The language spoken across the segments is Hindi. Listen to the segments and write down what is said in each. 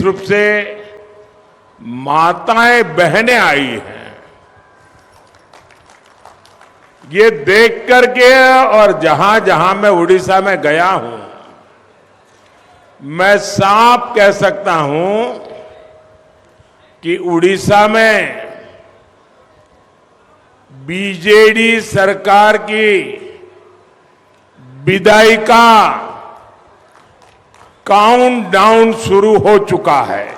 रूप से माताएं बहनें आई हैं, ये देख करके और जहां जहां मैं उड़ीसा में गया हूं, मैं साफ कह सकता हूं कि उड़ीसा में बीजेडी सरकार की विदाई का काउंटडाउन शुरू हो चुका है।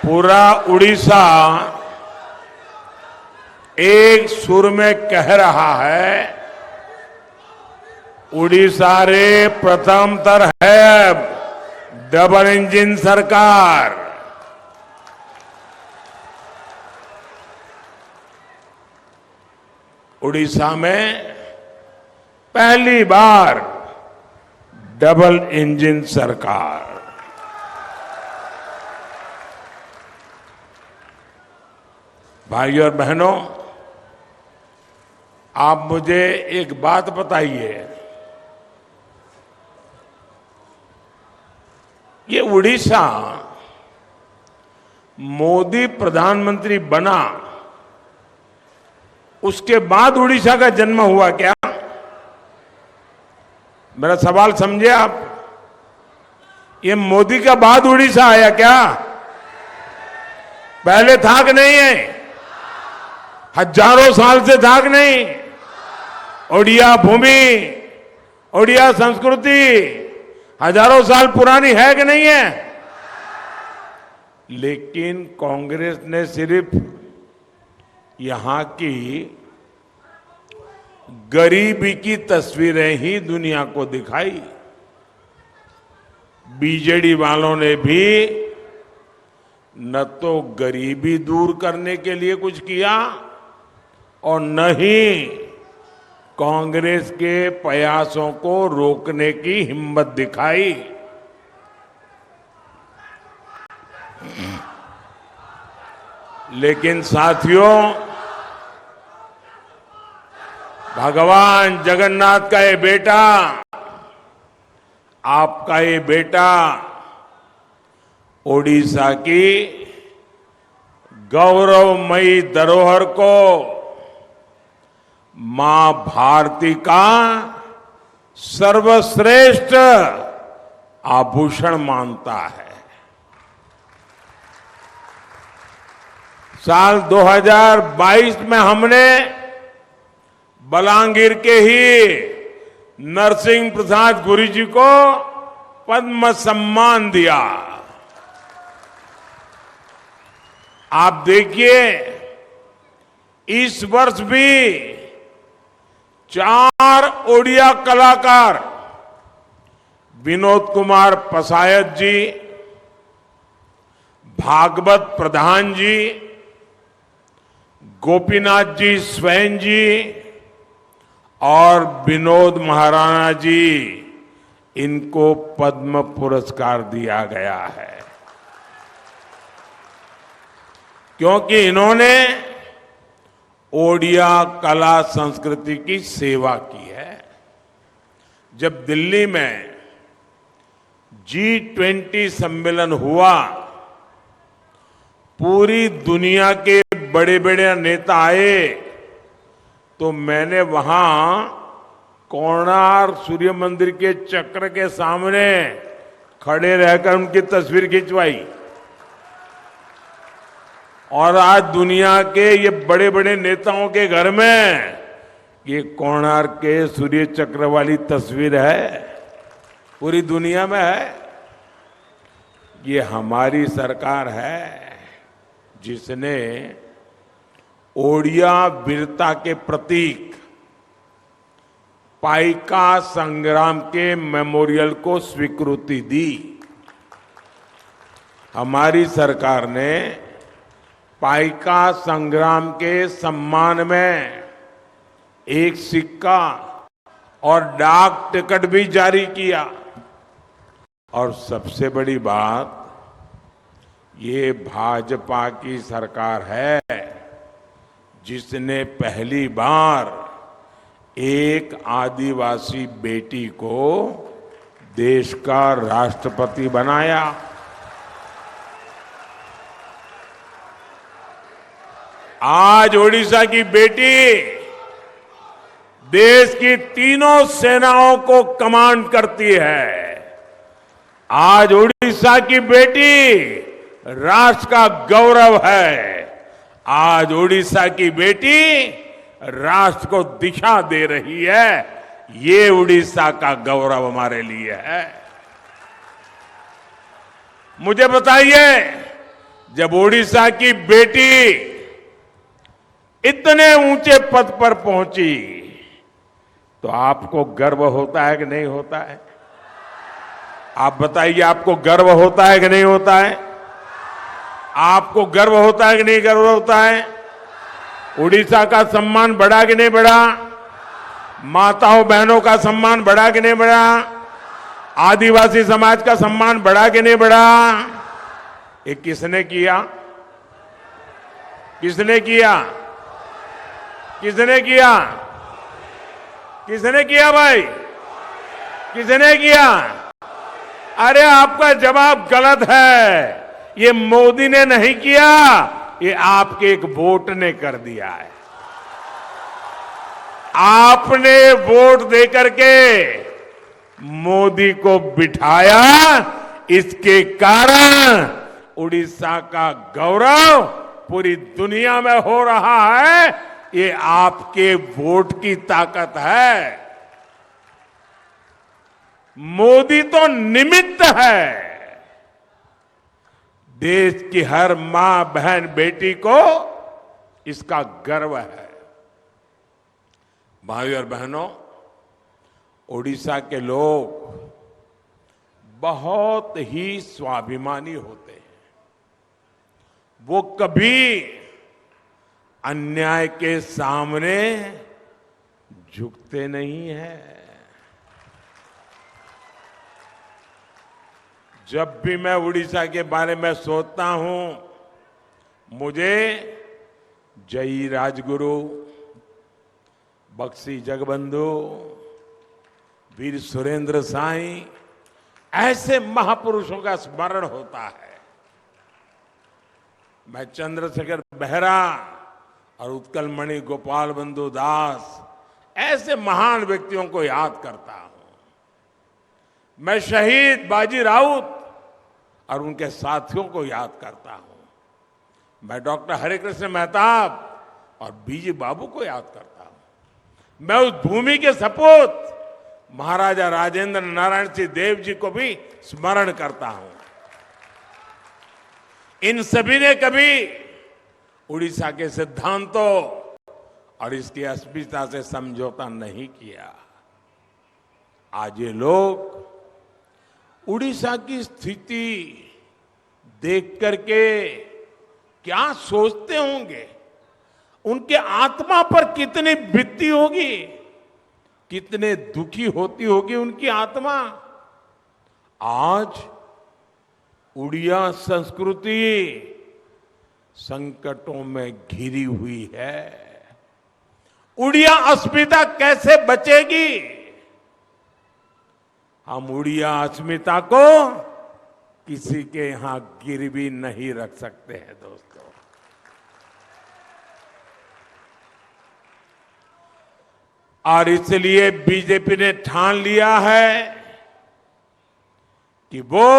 पूरा उड़ीसा एक सुर में कह रहा है, उड़ीसा रे प्रथम तर है डबल इंजन सरकार। उड़ीसा में पहली बार डबल इंजन सरकार। भाइयों और बहनों, आप मुझे एक बात बताइए, ये उड़ीसा मोदी प्रधानमंत्री बना उसके बाद उड़ीसा का जन्म हुआ क्या? मेरा सवाल समझे आप? ये मोदी का बाद उड़ीसा आया क्या? पहले था कि नहीं है? हजारों साल से था कि नहीं? ओडिया भूमि, ओडिया संस्कृति हजारों साल पुरानी है कि नहीं है? लेकिन कांग्रेस ने सिर्फ यहां की गरीबी की तस्वीरें ही दुनिया को दिखाई। बीजेडी वालों ने भी न तो गरीबी दूर करने के लिए कुछ किया और न ही कांग्रेस के प्रयासों को रोकने की हिम्मत दिखाई। लेकिन साथियों, भगवान जगन्नाथ का ये बेटा, आपका ये बेटा ओडिशा की गौरवमयी धरोहर को मां भारती का सर्वश्रेष्ठ आभूषण मानता है। साल 2022 में हमने बलांगीर के ही नरसिंह प्रसाद गुरु जी को पद्म सम्मान दिया। आप देखिए, इस वर्ष भी 4 ओडिया कलाकार, विनोद कुमार पसायत जी, भागवत प्रधान जी, गोपीनाथ जी स्वयं जी और विनोद महाराणा जी, इनको पद्म पुरस्कार दिया गया है, क्योंकि इन्होंने ओडिया कला संस्कृति की सेवा की है। जब दिल्ली में G20 सम्मेलन हुआ, पूरी दुनिया के बड़े बड़े नेता आए, तो मैंने वहां कोणार्क सूर्य मंदिर के चक्र के सामने खड़े रहकर उनकी तस्वीर खिंचवाई। और आज दुनिया के ये बड़े बड़े नेताओं के घर में ये कोणार्क के सूर्य चक्र वाली तस्वीर है, पूरी दुनिया में है। ये हमारी सरकार है जिसने ओडिया वीरता के प्रतीक पाइका संग्राम के मेमोरियल को स्वीकृति दी। हमारी सरकार ने पाइका संग्राम के सम्मान में एक सिक्का और डाक टिकट भी जारी किया। और सबसे बड़ी बात, ये भाजपा की सरकार है जिसने पहली बार एक आदिवासी बेटी को देश का राष्ट्रपति बनाया। आज ओडिशा की बेटी देश की तीनों सेनाओं को कमांड करती है। आज ओडिशा की बेटी राष्ट्र का गौरव है। आज ओडिशा की बेटी राष्ट्र को दिशा दे रही है। ये ओडिशा का गौरव हमारे लिए है। मुझे बताइए, जब ओडिशा की बेटी इतने ऊंचे पद पर पहुंची तो आपको गर्व होता है कि नहीं होता है? आप बताइए, आपको गर्व होता है कि नहीं होता है? आपको गर्व होता है कि नहीं गर्व होता है? उड़ीसा का सम्मान बढ़ा कि नहीं बढ़ा? माताओं बहनों का सम्मान बढ़ा कि नहीं बढ़ा? आदिवासी समाज का सम्मान बढ़ा कि नहीं बढ़ा? ये किसने किया? किसने किया? किसने किया? किसने किया भाई? किसने किया? अरे आपका जवाब गलत है। ये मोदी ने नहीं किया, ये आपके एक वोट ने कर दिया है। आपने वोट देकर के मोदी को बिठाया, इसके कारण उड़ीसा का गौरव पूरी दुनिया में हो रहा है। ये आपके वोट की ताकत है। मोदी तो निमित्त है। देश की हर मां बहन बेटी को इसका गर्व है। भाइयों और बहनों, ओडिशा के लोग बहुत ही स्वाभिमानी होते हैं। वो कभी अन्याय के सामने झुकते नहीं हैं। जब भी मैं उड़ीसा के बारे में सोचता हूं, मुझे जयी राजगुरु, बक्सी जगबंधु, वीर सुरेंद्र साईं, ऐसे महापुरुषों का स्मरण होता है। मैं चंद्रशेखर बेहरा और उत्कलमणि गोपाल बंधु दास, ऐसे महान व्यक्तियों को याद करता हूं। मैं शहीद बाजी राउत और उनके साथियों को याद करता हूं। मैं डॉक्टर हरिकृष्ण मेहताब और बीजी बाबू को याद करता हूं। मैं उस भूमि के सपूत महाराजा राजेंद्र नारायण सिंह देव जी को भी स्मरण करता हूं। इन सभी ने कभी उड़ीसा के सिद्धांतों और इसकी अस्मिता से समझौता नहीं किया। आज ये लोग उड़ीसा की स्थिति देख करके क्या सोचते होंगे? उनके आत्मा पर कितनी बीतती होगी, कितने दुखी होती होगी उनकी आत्मा। आज उड़िया संस्कृति संकटों में घिरी हुई है। उड़िया अस्मिता कैसे बचेगी? हम उड़िया अस्मिता को किसी के यहां गिरवी नहीं रख सकते हैं दोस्तों। और इसलिए बीजेपी ने ठान लिया है कि वो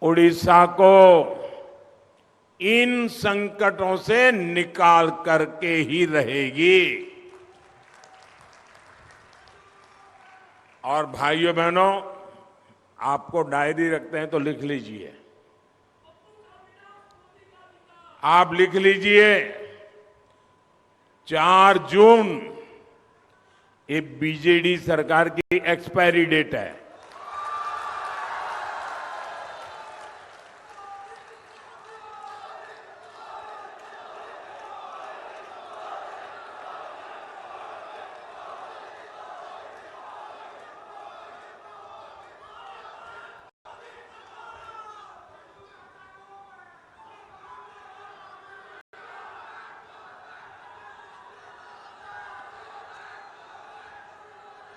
उड़ीसा को इन संकटों से निकाल करके ही रहेगी। और भाइयों बहनों, आपको डायरी रखते हैं तो लिख लीजिए। आप लिख लीजिए, 4 जून ये बीजेडी सरकार की एक्सपायरी डेट है।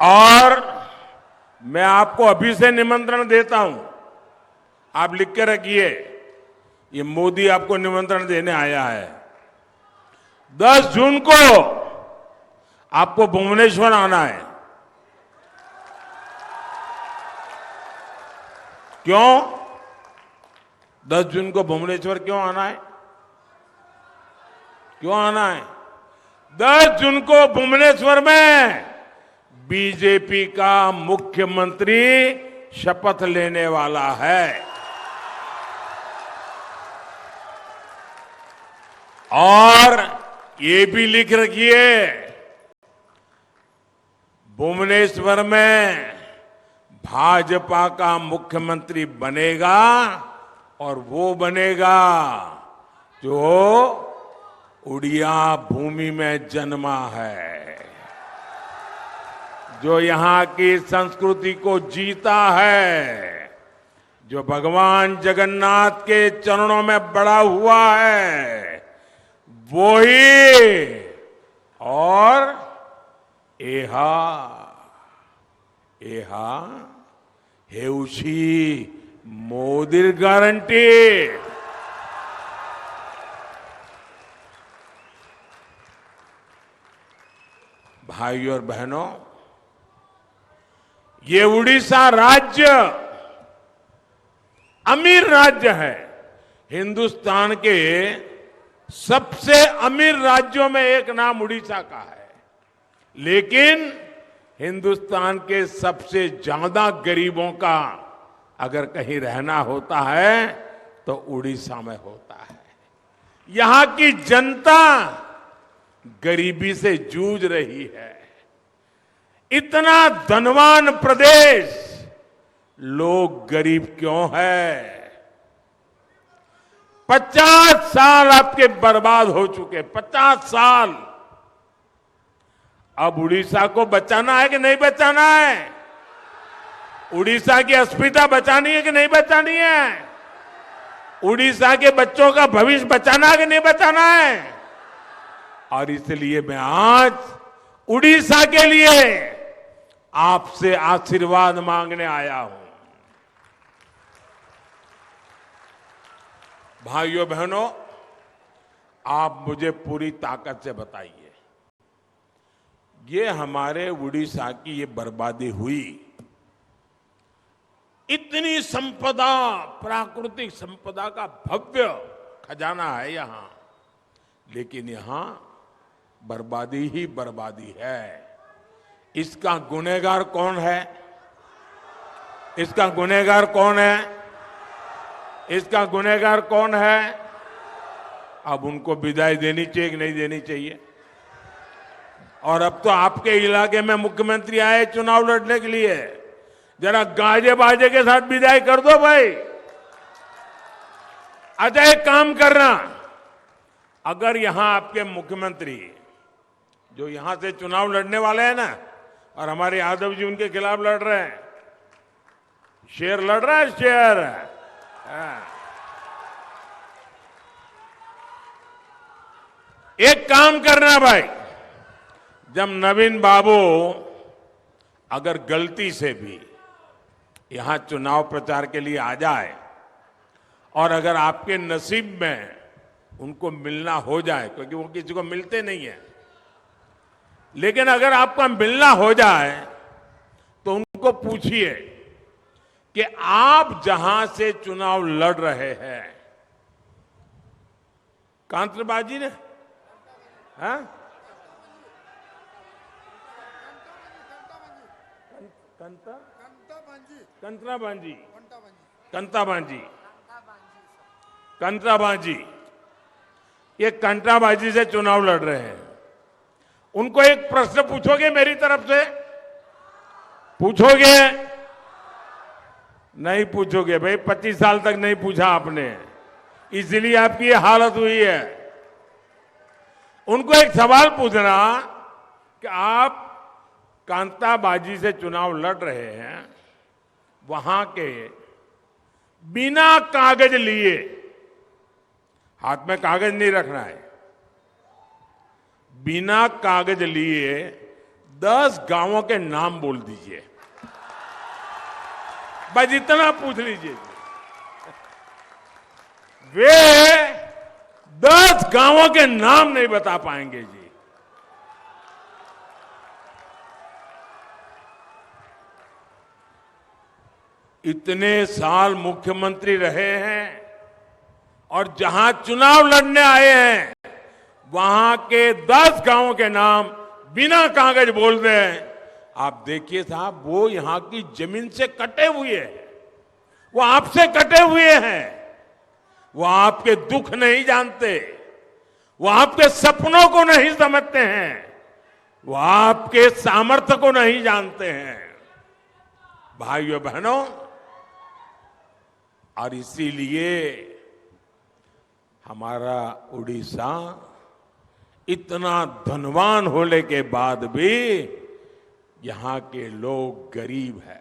और मैं आपको अभी से निमंत्रण देता हूं, आप लिख के रखिए, ये मोदी आपको निमंत्रण देने आया है। 10 जून को आपको भुवनेश्वर आना है। क्यों 10 जून को भुवनेश्वर क्यों आना है? क्यों आना है? 10 जून को भुवनेश्वर में बीजेपी का मुख्यमंत्री शपथ लेने वाला है। और ये भी लिख रखिए, भुवनेश्वर में भाजपा का मुख्यमंत्री बनेगा और वो बनेगा जो उड़िया भूमि में जन्मा है, जो यहां की संस्कृति को जीता है, जो भगवान जगन्नाथ के चरणों में बड़ा हुआ है, वो ही। और एहा हेउशी मोदीर गारंटी। भाइयों और बहनों, ये उड़ीसा राज्य अमीर राज्य है। हिंदुस्तान के सबसे अमीर राज्यों में एक नाम उड़ीसा का है, लेकिन हिंदुस्तान के सबसे ज्यादा गरीबों का अगर कहीं रहना होता है तो उड़ीसा में होता है। यहां की जनता गरीबी से जूझ रही है। इतना धनवान प्रदेश, लोग गरीब क्यों है? 50 साल आपके बर्बाद हो चुके, 50 साल। अब उड़ीसा को बचाना है कि नहीं बचाना है? उड़ीसा की अस्मिता बचानी है कि नहीं बचानी है? उड़ीसा के बच्चों का भविष्य बचाना है कि नहीं बचाना है? और इसलिए मैं आज उड़ीसा के लिए आपसे आशीर्वाद मांगने आया हूं। भाइयों बहनों, आप मुझे पूरी ताकत से बताइए, ये हमारे उड़ीसा की ये बर्बादी हुई, इतनी संपदा, प्राकृतिक संपदा का भव्य खजाना है यहां, लेकिन यहां बर्बादी ही बर्बादी है। इसका गुनहगार कौन है? इसका गुनहगार कौन है? इसका गुनहगार कौन है? अब उनको विदाई देनी चाहिए कि नहीं देनी चाहिए? और अब तो आपके इलाके में मुख्यमंत्री आए चुनाव लड़ने के लिए, जरा गाजे बाजे के साथ विदाई कर दो भाई। अच्छा एक काम करना, अगर यहां आपके मुख्यमंत्री जो यहां से चुनाव लड़ने वाले हैं ना, और हमारे यादव जी उनके खिलाफ लड़ रहे हैं, शेर लड़ रहा है, शेर। एक काम करना भाई, जब नवीन बाबू अगर गलती से भी यहां चुनाव प्रचार के लिए आ जाए और अगर आपके नसीब में उनको मिलना हो जाए, क्योंकि वो किसी को मिलते नहीं है, लेकिन अगर आपका मिलना हो जाए तो उनको पूछिए कि आप जहां से चुनाव लड़ रहे हैं, कांतबाजी ने, हाँ? कंत्राबाजी, ये कंत्राबाजी से चुनाव लड़ रहे हैं। उनको एक प्रश्न पूछोगे मेरी तरफ से? पूछोगे? नहीं पूछोगे भाई, 25 साल तक नहीं पूछा आपने, इसलिए आपकी ये हालत हुई है। उनको एक सवाल पूछना कि आप कांताबाजी से चुनाव लड़ रहे हैं, वहां के बिना कागज लिए, हाथ में कागज नहीं रखना है, बिना कागज लिए 10 गांवों के नाम बोल दीजिए, बस इतना पूछ लीजिए। वे 10 गांवों के नाम नहीं बता पाएंगे जी। इतने साल मुख्यमंत्री रहे हैं और जहां चुनाव लड़ने आए हैं वहां के 10 गांवों के नाम बिना कागज बोल दे। आप देखिए साहब, वो यहां की जमीन से कटे हुए हैं, वो आपसे कटे हुए हैं, वो आपके दुख नहीं जानते, वो आपके सपनों को नहीं समझते हैं, वो आपके सामर्थ्य को नहीं जानते हैं भाइयों बहनों। और इसीलिए हमारा उड़ीसा इतना धनवान होने के बाद भी यहां के लोग गरीब हैं।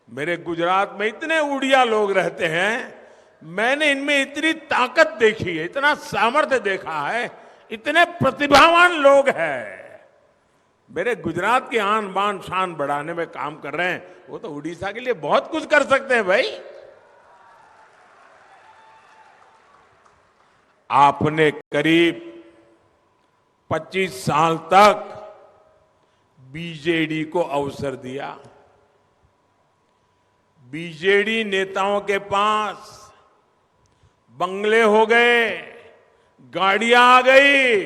मेरे गुजरात में इतने उड़िया लोग रहते हैं, मैंने इनमें इतनी ताकत देखी है, इतना सामर्थ्य देखा है, इतने प्रतिभावान लोग हैं। मेरे गुजरात की आन बान शान बढ़ाने में काम कर रहे हैं, वो तो उड़ीसा के लिए बहुत कुछ कर सकते हैं भाई। आपने करीब 25 साल तक बीजेडी को अवसर दिया। बीजेडी नेताओं के पास बंगले हो गए, गाड़ियां आ गई,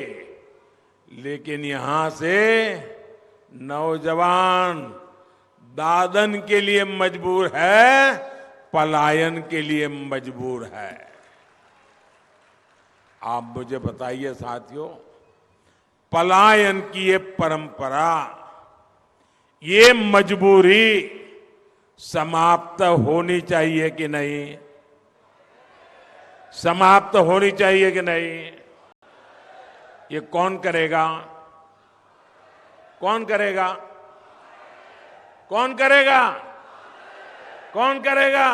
लेकिन यहां से नौजवान दादन के लिए मजबूर है, पलायन के लिए मजबूर है। आप मुझे बताइए साथियों, पलायन की ये परंपरा, ये मजबूरी समाप्त होनी चाहिए कि नहीं? समाप्त होनी चाहिए कि नहीं? ये कौन करेगा? कौन करेगा? कौन करेगा? कौन करेगा?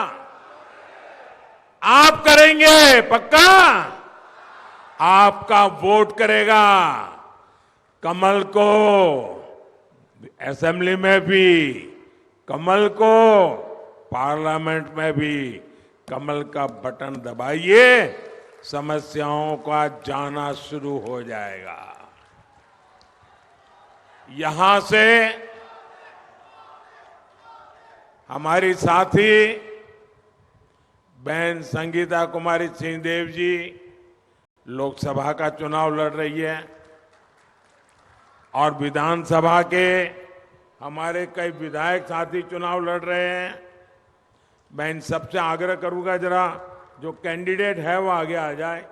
आप करेंगे पक्का? आपका वोट करेगा कमल को, असेंबली में भी कमल को, पार्लियामेंट में भी कमल का बटन दबाइए, समस्याओं का जाना शुरू हो जाएगा। यहां से हमारी साथी बहन संगीता कुमारी सिंहदेव जी लोकसभा का चुनाव लड़ रही है और विधानसभा के हमारे कई विधायक साथी चुनाव लड़ रहे हैं। मैं इन सबसे आग्रह करूंगा, जरा जो कैंडिडेट है वो आगे आ जाए।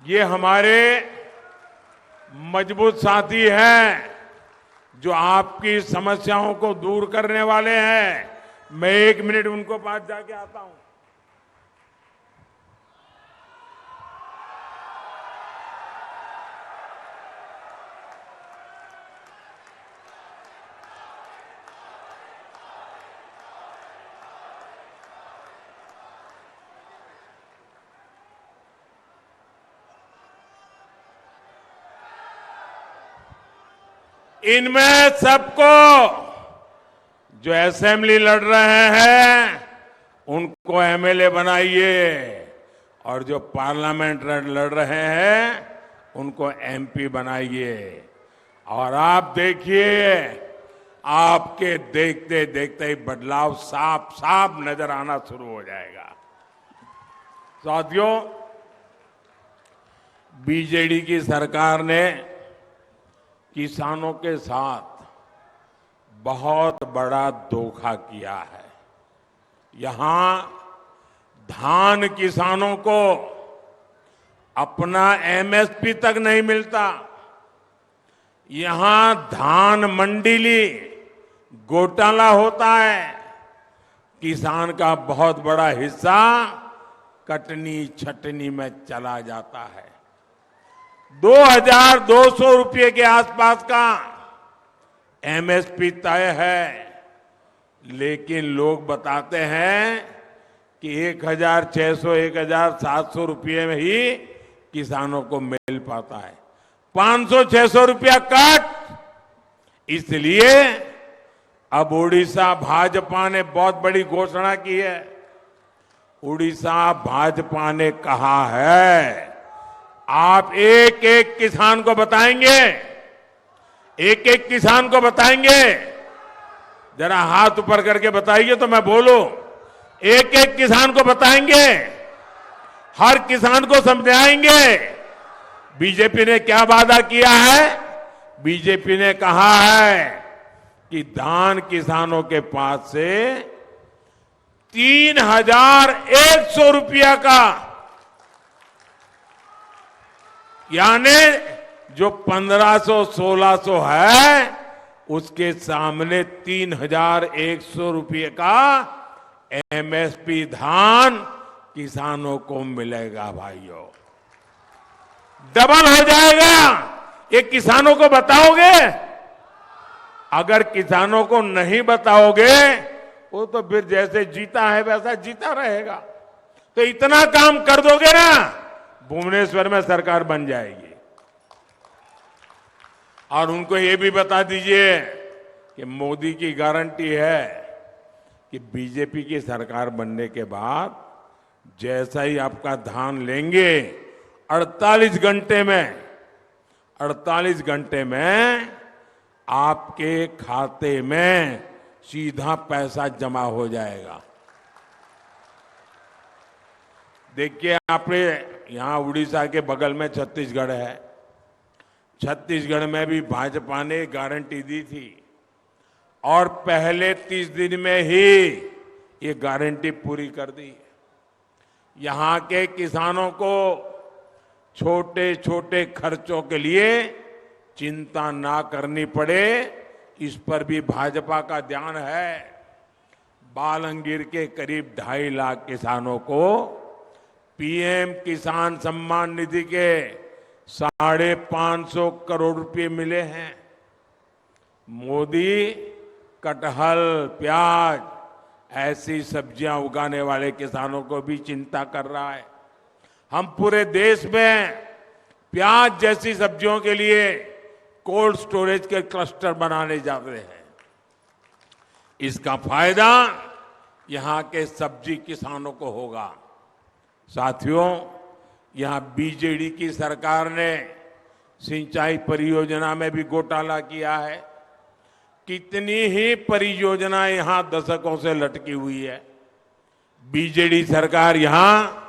ये हमारे मजबूत साथी हैं जो आपकी समस्याओं को दूर करने वाले हैं। मैं 1 मिनट उनको पास जाके आता हूं। इनमें सबको जो असेंबली लड़ रहे हैं उनको एमएलए बनाइए और जो पार्लियामेंट लड़ रहे हैं उनको एमपी बनाइए। और आप देखिए, आपके देखते देखते ही बदलाव साफ साफ नजर आना शुरू हो जाएगा। साथियों, बीजेडी की सरकार ने किसानों के साथ बहुत बड़ा धोखा किया है। यहां धान किसानों को अपना एमएसपी तक नहीं मिलता। यहां धान मंडीली घोटाला होता है। किसान का बहुत बड़ा हिस्सा कटनी छटनी में चला जाता है। 2200 रुपये के आसपास का एमएसपी तय है, लेकिन लोग बताते हैं कि 1600 1700 रुपये में ही किसानों को मिल पाता है। 500-600 रुपया कट। इसलिए अब उड़ीसा भाजपा ने बहुत बड़ी घोषणा की है। उड़ीसा भाजपा ने कहा है, आप एक एक किसान को बताएंगे, एक एक किसान को बताएंगे। जरा हाथ ऊपर करके बताइए तो मैं बोलूं। एक एक किसान को बताएंगे, हर किसान को समझाएंगे। बीजेपी ने क्या वादा किया है? बीजेपी ने कहा है कि धान किसानों के पास से 3,100 रुपया का, यानी जो 1,500-1,600 है उसके सामने 3,100 रुपये का एमएसपी धान किसानों को मिलेगा। भाइयों, डबल हो जाएगा। ये किसानों को बताओगे? अगर किसानों को नहीं बताओगे वो तो फिर जैसे जीता है वैसा जीता रहेगा। तो इतना काम कर दोगे ना, भुवनेश्वर में सरकार बन जाएगी। और उनको ये भी बता दीजिए कि मोदी की गारंटी है कि बीजेपी की सरकार बनने के बाद जैसा ही आपका धान लेंगे 48 घंटे में आपके खाते में सीधा पैसा जमा हो जाएगा। देखिए, आपने यहां उड़ीसा के बगल में छत्तीसगढ़ है। छत्तीसगढ़ में भी भाजपा ने गारंटी दी थी और पहले 30 दिन में ही ये गारंटी पूरी कर दी। यहां के किसानों को छोटे छोटे खर्चों के लिए चिंता ना करनी पड़े, इस पर भी भाजपा का ध्यान है। बालंगीर के करीब 2.5 लाख किसानों को पीएम किसान सम्मान निधि के 550 करोड़ रुपए मिले हैं। मोदी कटहल, प्याज ऐसी सब्जियां उगाने वाले किसानों को भी चिंता कर रहा है। हम पूरे देश में प्याज जैसी सब्जियों के लिए कोल्ड स्टोरेज के क्लस्टर बनाने जा रहे हैं। इसका फायदा यहां के सब्जी किसानों को होगा। साथियों, यहां बीजेडी की सरकार ने सिंचाई परियोजना में भी घोटाला किया है। कितनी ही परियोजनाएं यहां दशकों से लटकी हुई है। बीजेडी सरकार यहां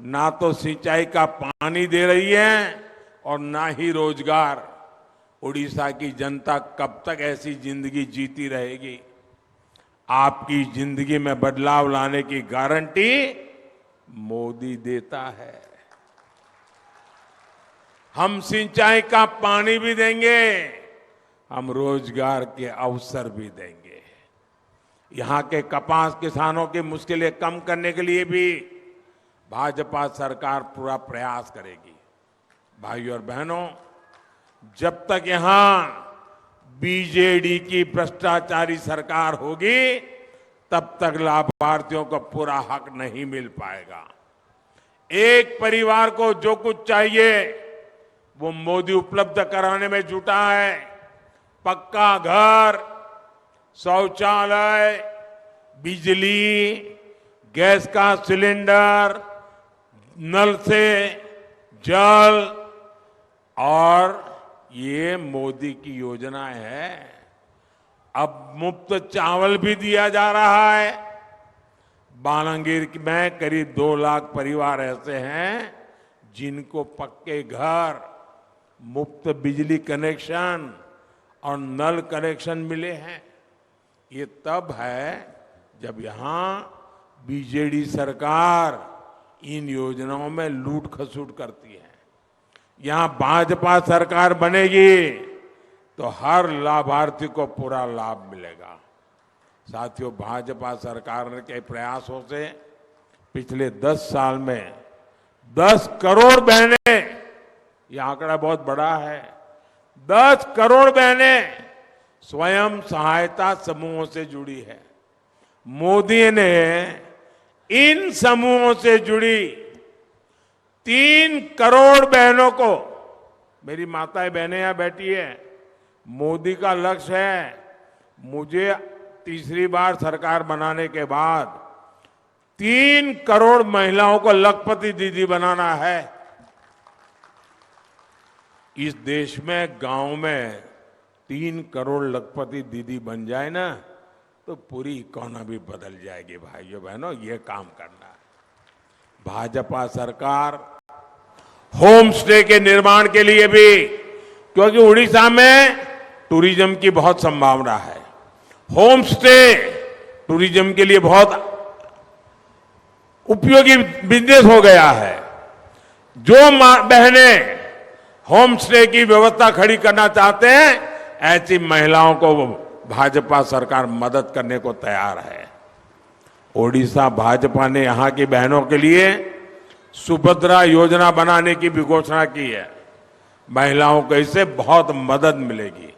ना तो सिंचाई का पानी दे रही है और ना ही रोजगार। उड़ीसा की जनता कब तक ऐसी जिंदगी जीती रहेगी? आपकी जिंदगी में बदलाव लाने की गारंटी मोदी देता है। हम सिंचाई का पानी भी देंगे, हम रोजगार के अवसर भी देंगे। यहां के कपास किसानों की मुश्किलें कम करने के लिए भी भाजपा सरकार पूरा प्रयास करेगी। भाइयों और बहनों, जब तक यहां बीजेडी की भ्रष्टाचारी सरकार होगी तब तक लाभार्थियों को पूरा हक नहीं मिल पाएगा। एक परिवार को जो कुछ चाहिए वो मोदी उपलब्ध कराने में जुटा है। पक्का घर, शौचालय, बिजली, गैस का सिलेंडर, नल से जल, और ये मोदी की योजना है। अब मुफ्त चावल भी दिया जा रहा है। बालंगीर में करीब 2 लाख परिवार ऐसे हैं जिनको पक्के घर, मुफ्त बिजली कनेक्शन और नल कनेक्शन मिले हैं। ये तब है जब यहां बीजेडी सरकार इन योजनाओं में लूट खसूट करती है। यहां भाजपा सरकार बनेगी तो हर लाभार्थी को पूरा लाभ मिलेगा। साथियों, भाजपा सरकार के प्रयासों से पिछले 10 साल में 10 करोड़ बहनें, यह आंकड़ा बहुत बड़ा है, 10 करोड़ बहनें स्वयं सहायता समूहों से जुड़ी है। मोदी ने इन समूहों से जुड़ी 3 करोड़ बहनों को मेरी माताएं बहनें यहां बैठी है, मोदी का लक्ष्य है मुझे तीसरी बार सरकार बनाने के बाद 3 करोड़ महिलाओं को लखपति दीदी बनाना है। इस देश में गांव में 3 करोड़ लखपति दीदी बन जाए ना तो पूरी इकोनॉमी बदल जाएगी। भाइयों बहनों, ये काम करना है। भाजपा सरकार होम स्टे के निर्माण के लिए भी, क्योंकि उड़ीसा में टूरिज्म की बहुत संभावना है, होम स्टे टूरिज्म के लिए बहुत उपयोगी बिजनेस हो गया है। जो बहनें होम स्टे की व्यवस्था खड़ी करना चाहते हैं, ऐसी महिलाओं को भाजपा सरकार मदद करने को तैयार है। ओडिशा भाजपा ने यहां की बहनों के लिए सुभद्रा योजना बनाने की भी घोषणा की है। महिलाओं को इससे बहुत मदद मिलेगी।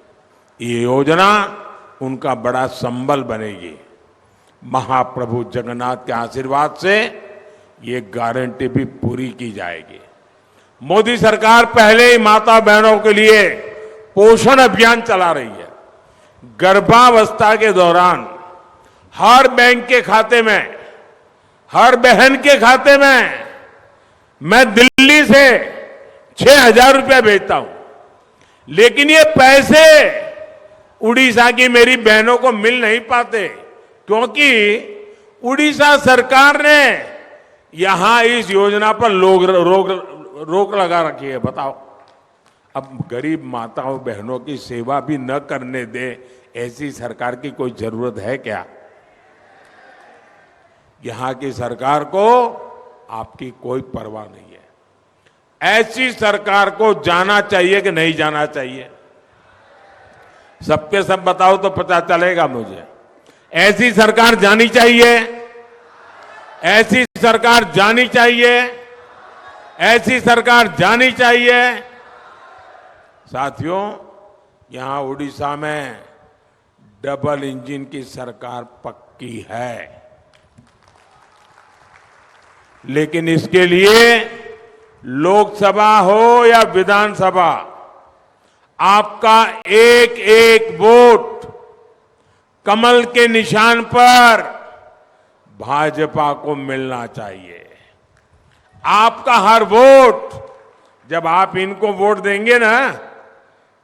ये योजना उनका बड़ा संबल बनेगी। महाप्रभु जगन्नाथ के आशीर्वाद से ये गारंटी भी पूरी की जाएगी। मोदी सरकार पहले ही माता बहनों के लिए पोषण अभियान चला रही है। गर्भावस्था के दौरान हर बैंक के खाते में, हर बहन के खाते में मैं दिल्ली से 6,000 रुपया भेजता हूं, लेकिन ये पैसे उड़ीसा की मेरी बहनों को मिल नहीं पाते, क्योंकि उड़ीसा सरकार ने यहां इस योजना पर रोक लगा रखी है। बताओ, अब गरीब माताओं बहनों की सेवा भी न करने दे, ऐसी सरकार की कोई जरूरत है क्या? यहां की सरकार को आपकी कोई परवाह नहीं है। ऐसी सरकार को जाना चाहिए कि नहीं जाना चाहिए? सबके सब बताओ तो पता चलेगा मुझे। ऐसी सरकार जानी चाहिए, ऐसी सरकार जानी चाहिए, ऐसी सरकार जानी चाहिए। साथियों, यहां उड़ीसा में डबल इंजन की सरकार पक्की है, लेकिन इसके लिए लोकसभा हो या विधानसभा, आपका एक एक वोट कमल के निशान पर भाजपा को मिलना चाहिए। आपका हर वोट, जब आप इनको वोट देंगे ना,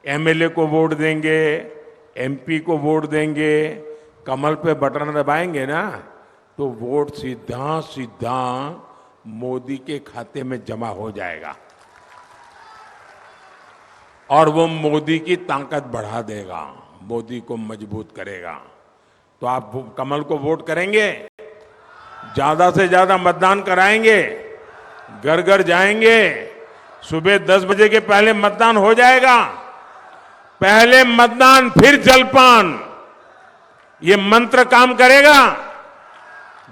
एमएलए को वोट देंगे, एमपी को वोट देंगे, कमल पे बटन दबाएंगे ना, तो वोट सीधा सीधा मोदी के खाते में जमा हो जाएगा और वो मोदी की ताकत बढ़ा देगा, मोदी को मजबूत करेगा। तो आप कमल को वोट करेंगे, ज्यादा से ज्यादा मतदान कराएंगे, घर घर जाएंगे, सुबह 10 बजे के पहले मतदान हो जाएगा। पहले मतदान फिर जलपान, ये मंत्र काम करेगा।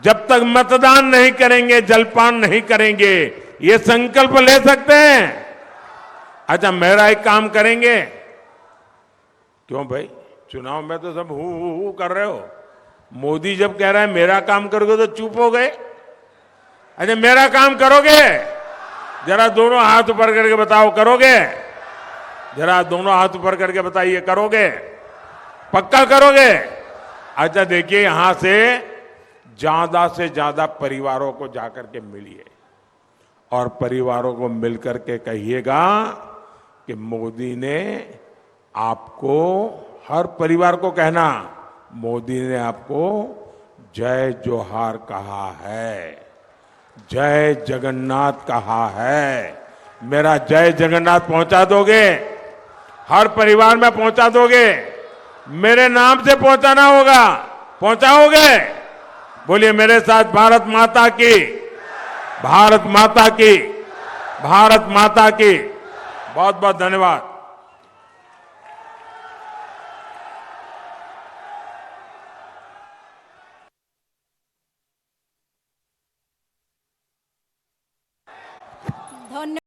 जब तक मतदान नहीं करेंगे, जलपान नहीं करेंगे, ये संकल्प ले सकते हैं। अच्छा, मेरा एक काम करेंगे? क्यों भाई, चुनाव में तो सब हु कर रहे हो। मोदी जब कह रहा है मेरा काम करोगे तो चुप हो गए। अच्छा, मेरा काम करोगे? जरा दोनों हाथ ऊपर करके बताओ, करोगे? जरा दोनों हाथ ऊपर करके बताइए, करोगे? पक्का करोगे? अच्छा, देखिए, यहां से ज्यादा परिवारों को जाकर के मिलिए और परिवारों को मिलकर के कहिएगा कि मोदी ने आपको, हर परिवार को कहना, मोदी ने आपको जय जोहार कहा है, जय जगन्नाथ कहा है। मेरा जय जगन्नाथ पहुंचा दोगे? हर परिवार में पहुंचा दोगे? मेरे नाम से पहुंचाना होगा, पहुंचाओगे? बोलिए मेरे साथ, भारत माता की, भारत माता की, भारत माता की। बहुत बहुत धन्यवाद।